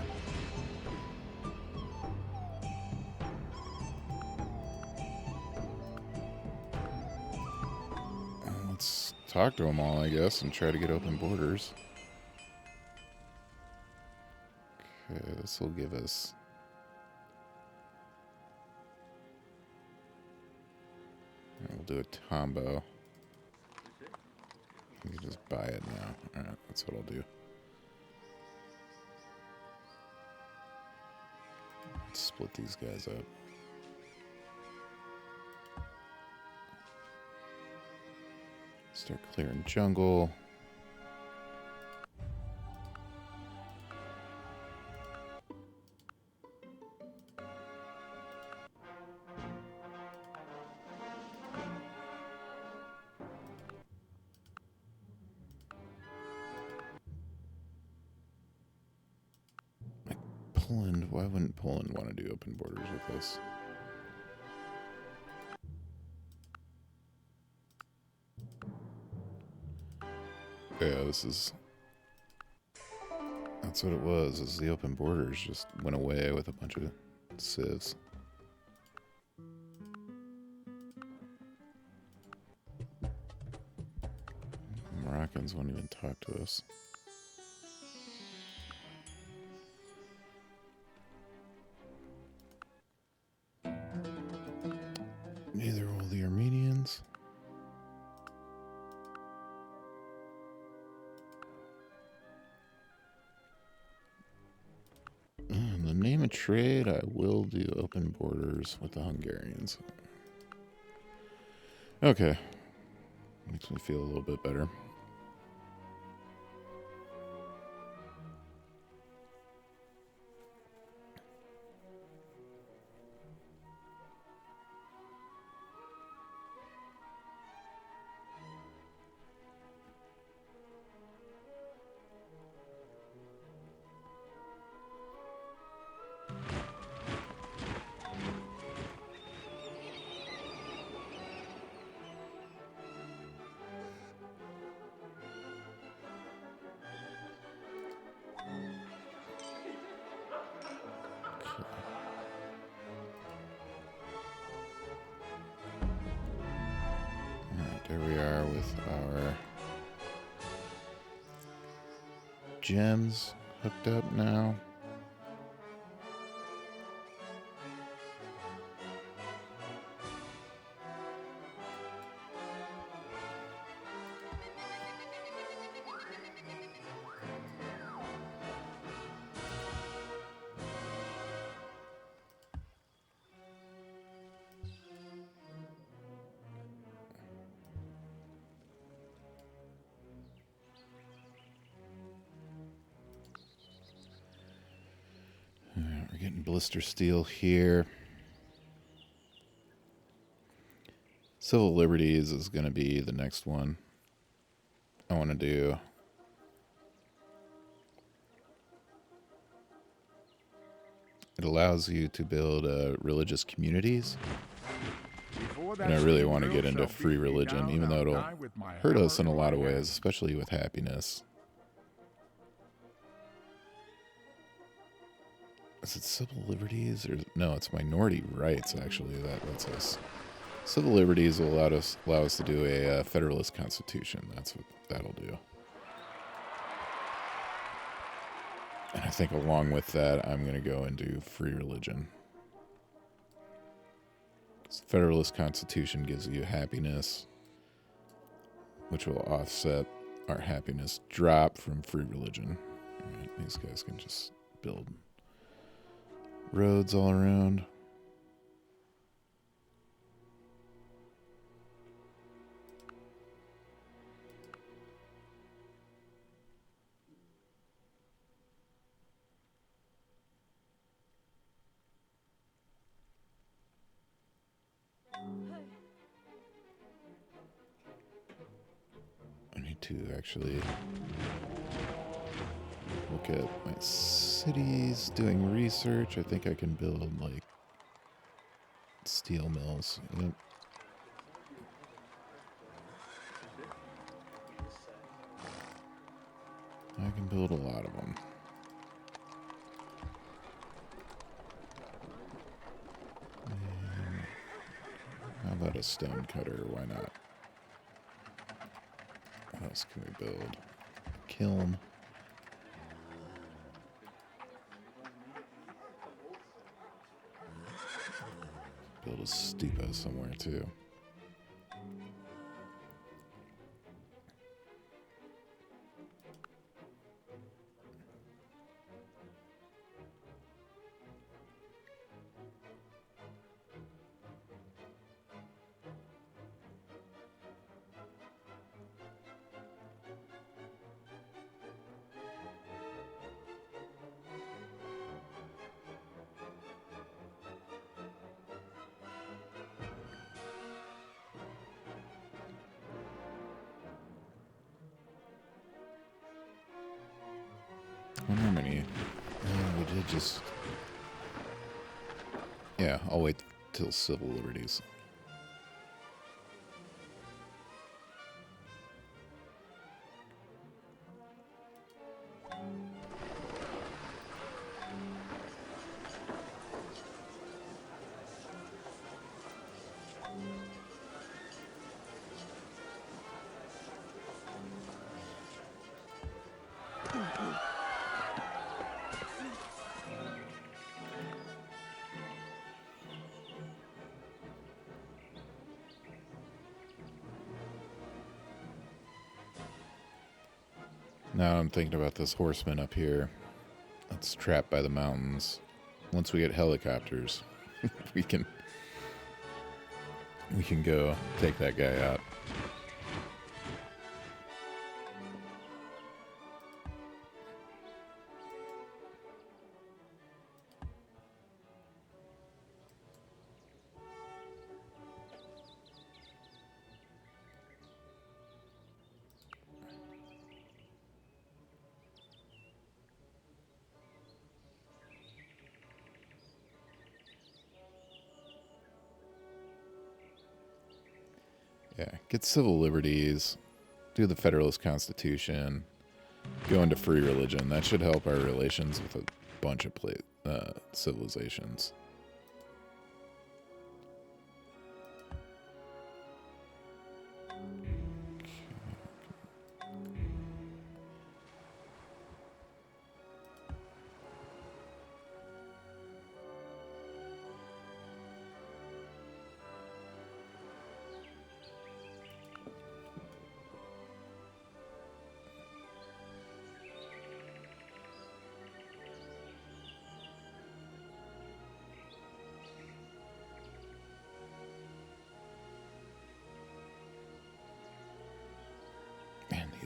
Let's talk to them all, I guess, and try to get open borders. Okay, this will give us... We'll do a combo. You can just buy it now. Alright, that's what I'll do. Let's split these guys up. Start clearing jungle. Poland, why wouldn't Poland want to do open borders with us? Yeah, this is... That's what it was, is the open borders just went away with a bunch of civs. Moroccans won't even talk to us. Neither will the Armenians. In the name of trade, I will do open borders with the Hungarians. Okay. Makes me feel a little bit better. There we are with our gems hooked up now. We're getting blister steel here. Civil Liberties is going to be the next one I want to do. It allows you to build religious communities. And I really want to get into free religion, even though it'll hurt us in a lot of ways, especially with happiness. Is it civil liberties? Or no, it's minority rights, actually, that lets us. Civil liberties will allow us to do a federalist constitution. That's what that'll do. And I think along with that, I'm going to go and do free religion. The federalist constitution gives you happiness, which will offset our happiness drop from free religion. All right, these guys can just build roads all around. I need to actually look at my cities, doing research. I think I can build, like, steel mills. Yep. I can build a lot of them. And how about a stone cutter? Why not? What else can we build? A kiln. Build a stupa somewhere too. I wonder how many. We did just. Yeah, I'll wait till civil liberties. Now I'm thinking about this horseman up here that's trapped by the mountains. Once we get helicopters, we can go take that guy out. Yeah, get civil liberties, do the Federalist Constitution, go into free religion. That should help our relations with a bunch of civilizations.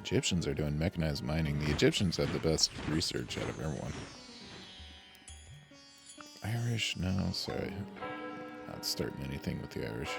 Egyptians are doing mechanized mining. The Egyptians have the best research out of everyone. Irish? No, sorry. Not starting anything with the Irish.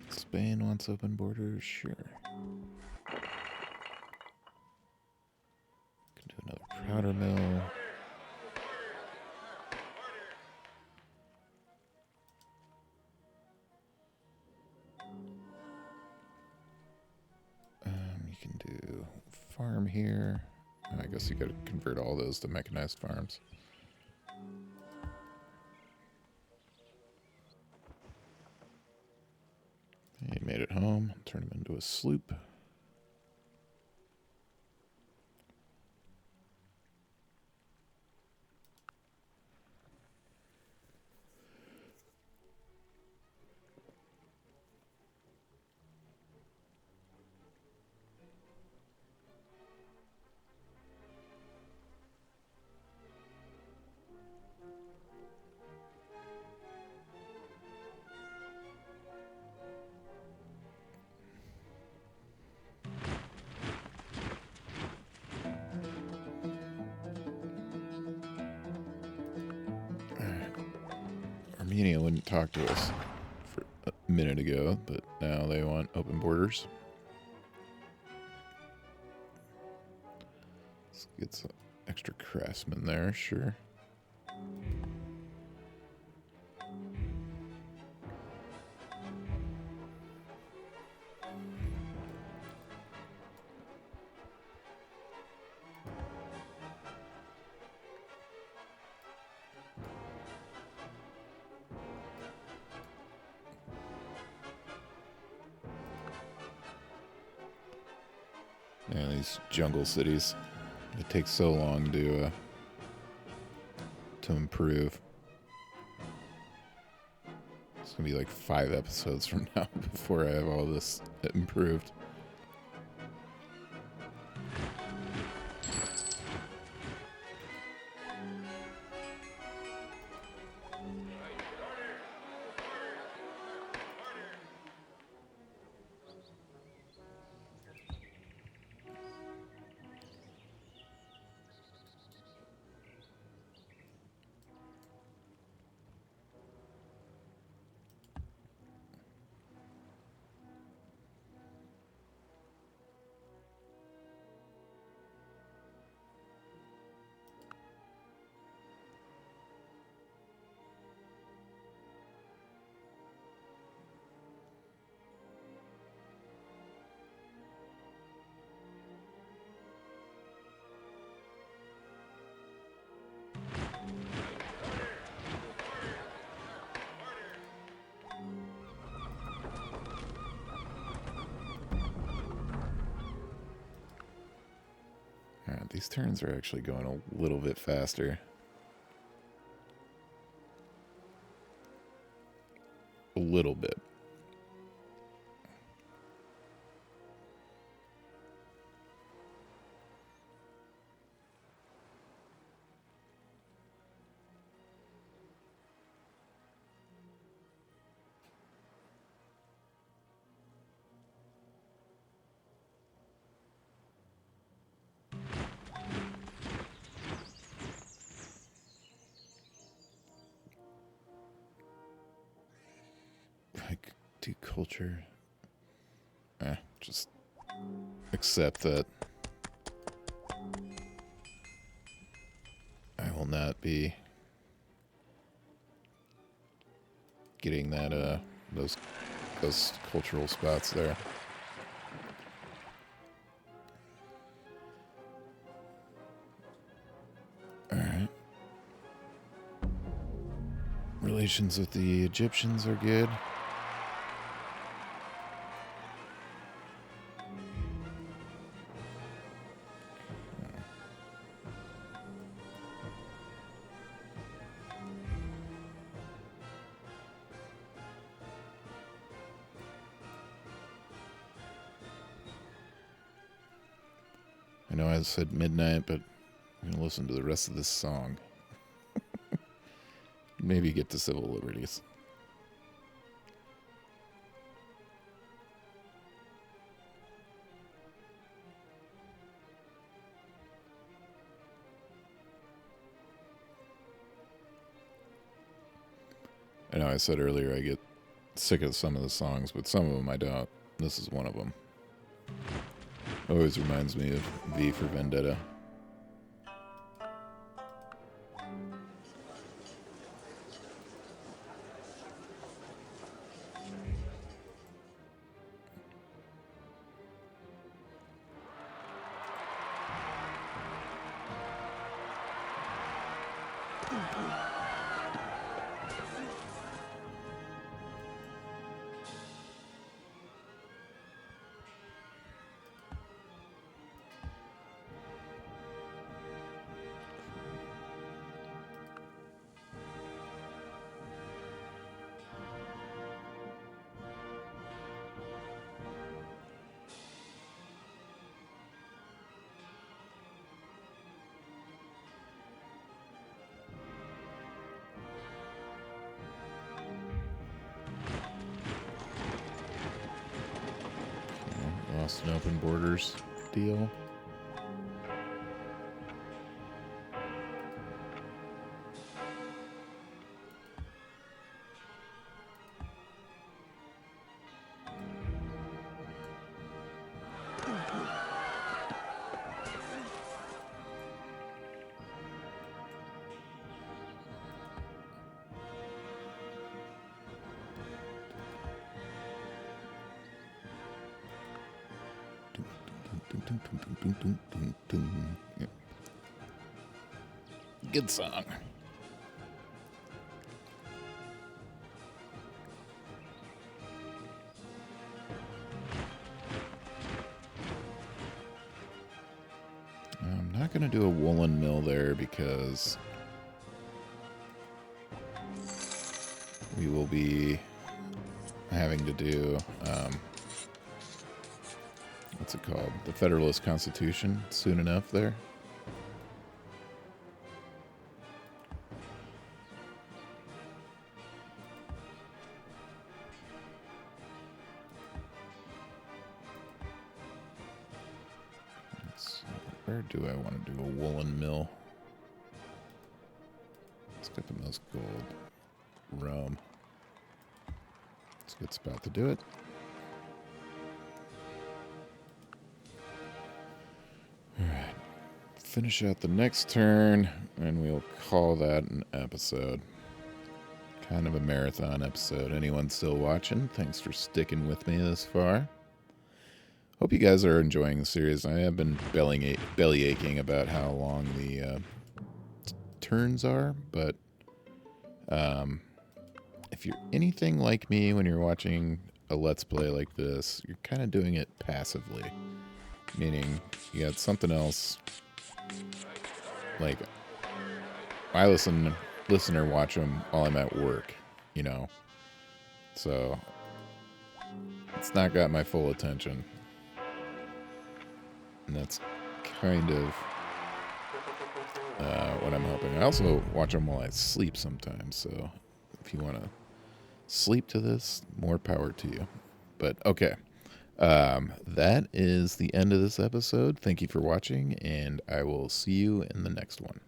Spain wants open borders, sure. Can do another powder mill. You can do farm here. I guess you gotta convert all those to mechanized farms. He made it home. Turn him into a sloop. Armenia wouldn't talk to us for a minute ago, but now they want open borders. Let's get some extra craftsmen there, sure. Yeah, these jungle cities. It takes so long to improve. It's gonna be like 5 episodes from now before I have all this improved. Alright, these turns are actually going a little bit faster. A little bit. Like, do culture. Just accept that I will not be getting that those cultural spots there. Alright. Relations with the Egyptians are good. know I said midnight, but I'm going to listen to the rest of this song. Maybe get to civil liberties. I know I said earlier I get sick of some of the songs, but some of them I don't. This is one of them. Always reminds me of V for Vendetta. Lost an open borders deal. Yep. Good song. I'm not going to do a woolen mill there because we will be having to do what's it called? The Federalist Constitution soon enough there. Let's see, where do I want to do a woolen mill? Let's get the most gold. Rome. It's a good spot to do it. Alright. Finish out the next turn, and we'll call that an episode. Kind of a marathon episode. Anyone still watching? Thanks for sticking with me this far. Hope you guys are enjoying the series. I have been belly aching about how long the turns are, but if you're anything like me when you're watching a Let's Play like this, you're kind of doing it passively. Meaning, you got something else. Like, I listen or watch them while I'm at work, you know. So, it's not got my full attention. And that's kind of what I'm hoping. I also watch them while I sleep sometimes, so if you want to sleep to this, more power to you. But, okay. That is the end of this episode. Thank you for watching, and I will see you in the next one.